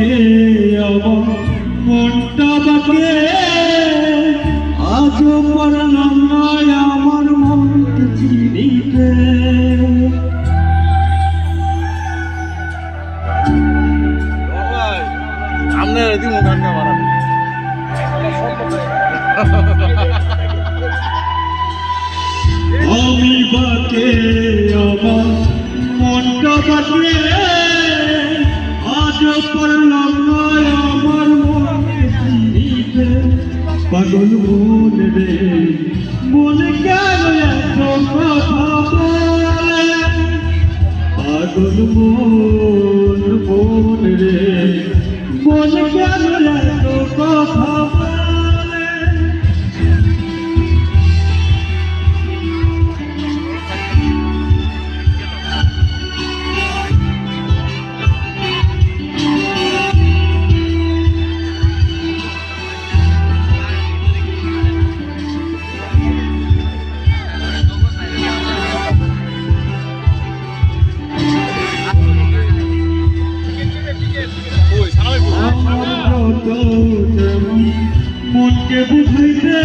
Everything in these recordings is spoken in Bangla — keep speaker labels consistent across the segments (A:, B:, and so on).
A: বাকে আমার মনটা বাকে আজও পারলাম না আমার মনকে চিনিতে। আমি বাকে আমার মনটা বাকে আজও পারলাম না আমার মনকে চিনিতে। পাগল মন রে মন কেন এত কথা বলে, পাগল মন মন রে মন কেন এত কথা বলে। মনকে বুঝাইতে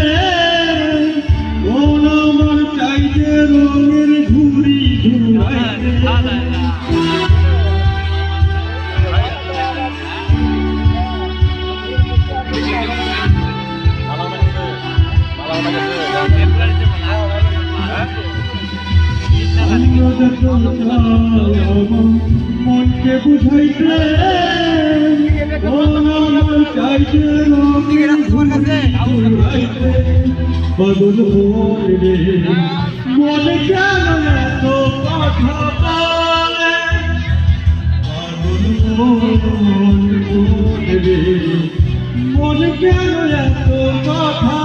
A: মন আমার চাইতে রঙের ঘুরি ঘুরাইতে। মনকে বুঝাইতে চাইতে পাগল মন রে মন কেন এত কথা বলে, পাগল মন রে মন কেন এত কথা